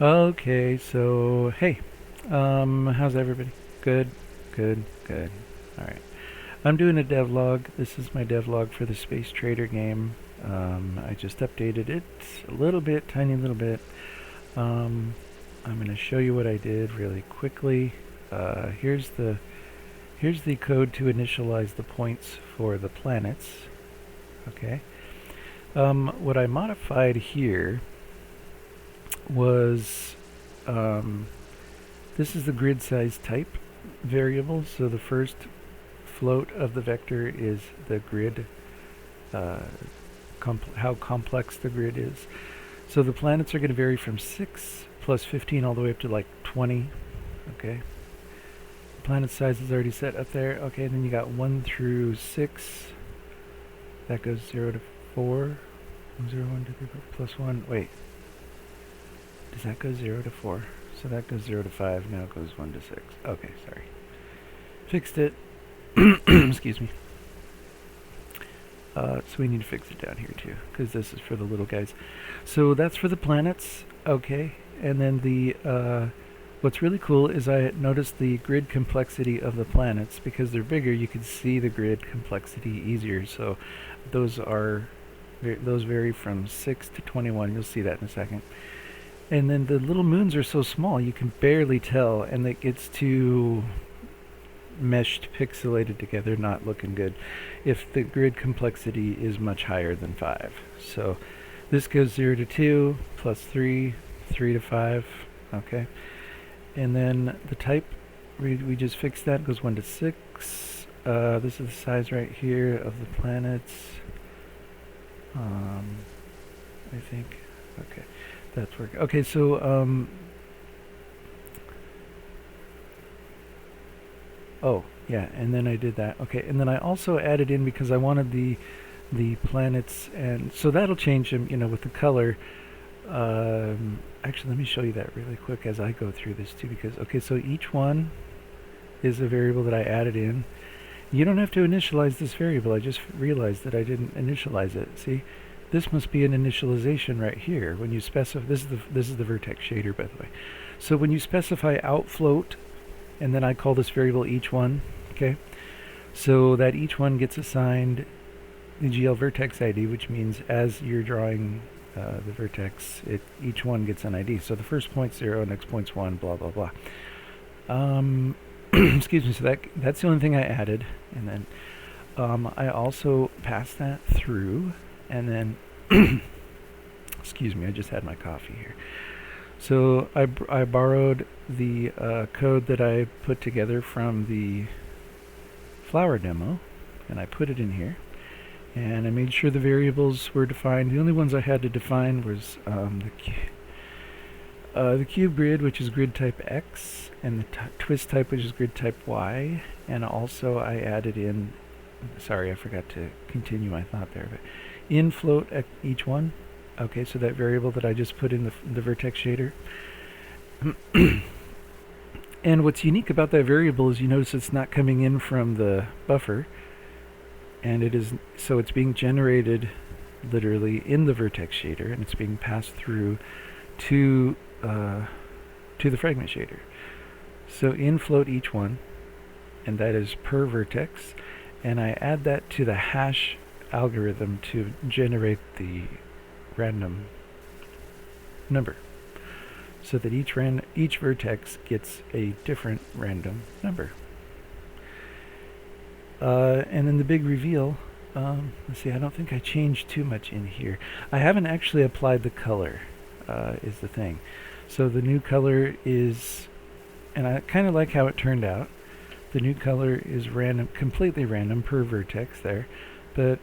Okay, so hey, how's everybody? Good, good, good. All right, I'm doing a devlog. This is my devlog for the Space Trader game. I just updated it a little bit, tiny little bit. Um, I'm going to show you what I did really quickly. Here's the code to initialize the points for the planets. Okay. What I modified here was this is the grid size type variable. So the first float of the vector is the grid, uh, how complex the grid is. So the planets are going to vary from 6 plus 15 all the way up to like 20. Okay. Planet size is already set up there. Okay, then you got 1 through 6. That goes 0 to 4. 0, 1, 2, 3, 4, plus 1. Wait. Does that go 0 to 4? So that goes 0 to 5. Now it goes 1 to 6. Okay, sorry. Fixed it. Excuse me. So we need to fix it down here too, because this is for the little guys. So that's for the planets. Okay. And then what's really cool is I noticed the grid complexity of the planets. Because they're bigger, you can see the grid complexity easier. So those vary from 6 to 21. You'll see that in a second. And then the little moons are so small you can barely tell, and it gets too meshed, pixelated together, not looking good if the grid complexity is much higher than 5. So this goes 0 to 2, plus 3, 3 to 5. Okay. And then the type, we just fixed that, goes 1 to 6. This is the size right here of the planets. I think. Okay. That's working. Okay, so oh yeah, and then I did that. Okay, and then I also added in, because I wanted the planets, and so that'll change them, with the color. Actually, let me show you that really quick as I go through this too, because okay, so each one is a variable that I added in. You don't have to initialize this variable. I just realized that I didn't initialize it. See? This must be an initialization right here. When you specify, this is the vertex shader, by the way. So when you specify outfloat, and then I call this variable each one, okay? So that each one gets assigned the GL vertex ID, which means as you're drawing the vertex, each one gets an ID. So the first point's 0, next point's 1, blah blah blah. Excuse me. So that's the only thing I added, and then I also passed that through. And then, excuse me, I just had my coffee here. So I borrowed the code that I put together from the flower demo, and I put it in here. And I made sure the variables were defined. The only ones I had to define was the cube grid, which is grid type X, and the twist type, which is grid type Y. And also I added in, sorry, I forgot to continue my thought there, but infloat at each one. Okay, so that variable that I just put in the vertex shader. And what's unique about that variable is you notice it's not coming in from the buffer, and it's being generated literally in the vertex shader, and it's being passed through to the fragment shader. So infloat each one, and that is per vertex, and I add that to the hash algorithm to generate the random number, so that each vertex gets a different random number. And then the big reveal, let's see, I don't think I changed too much in here. I haven't actually applied the color, is the thing. So the new color is, and I kind of like how it turned out. The new color is random, completely random per vertex there. But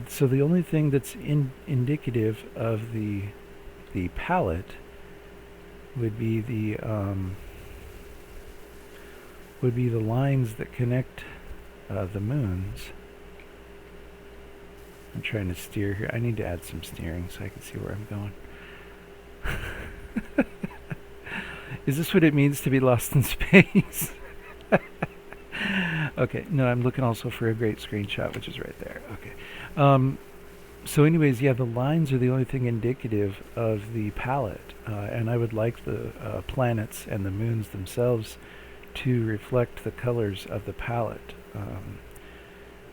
so the only thing that's indicative of the palette would be the lines that connect the moons. I'm trying to steer here. I need to add some steering so I can see where I'm going. Is this what it means to be lost in space? Okay, no, I'm looking also for a great screenshot, which is right there. Okay. So anyways, yeah, the lines are the only thing indicative of the palette, and I would like the planets and the moons themselves to reflect the colors of the palette.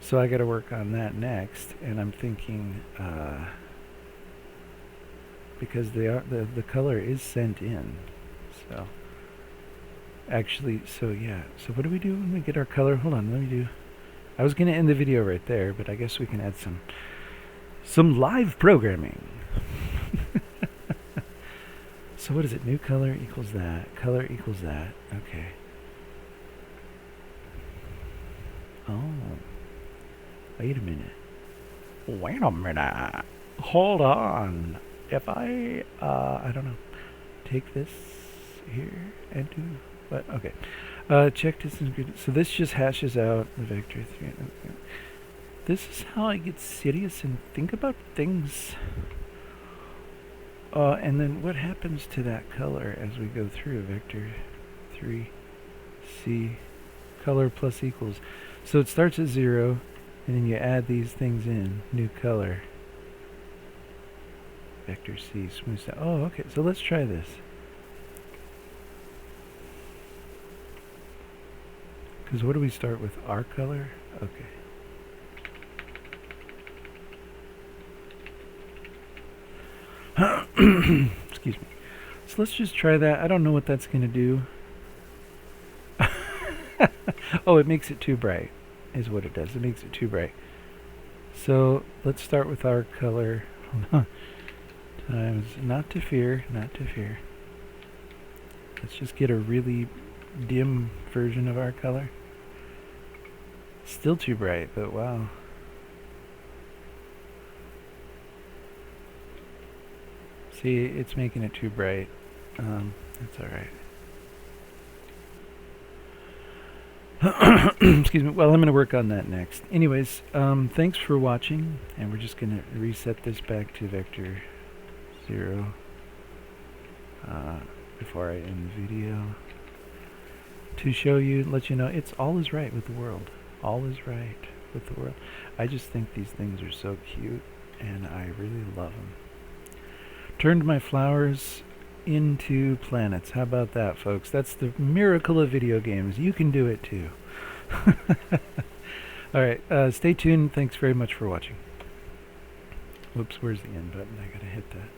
So I got to work on that next, and I'm thinking because the color is sent in. So actually, so yeah. So what do we do when we get our color? Hold on, let me do. I was going to end the video right there, but I guess we can add some live programming. So what is it? New color equals that. Color equals that. Okay. Oh. Wait a minute. Wait a minute. Hold on. If I don't know, take this here and do what? Okay. Check distance grid. So this just hashes out the vector 3. Okay. This is how I get serious and think about things. And then what happens to that color as we go through vector 3, C, color plus equals. So it starts at 0, and then you add these things in. New color. Vector C, smooths out. Oh, okay. So let's try this. Because what do we start with? Our color? Okay. Excuse me. So let's just try that. I don't know what that's going to do. Oh, it makes it too bright, is what it does. It makes it too bright. So let's start with our color. Hold on. Times, not to fear, not to fear. Let's just get a really dim version of our color. Still too bright, but wow. See, it's making it too bright. That's alright. Excuse me. Well, I'm going to work on that next. Anyways, thanks for watching, and we're just going to reset this back to vector 0 before I end the video to show you, let you know, it's all is right with the world. All is right with the world. I just think these things are so cute, and I really love them. Turned my flowers into planets. How about that, folks? That's the miracle of video games. You can do it too. Alright, stay tuned. Thanks very much for watching. Whoops, where's the end button? I gotta hit that.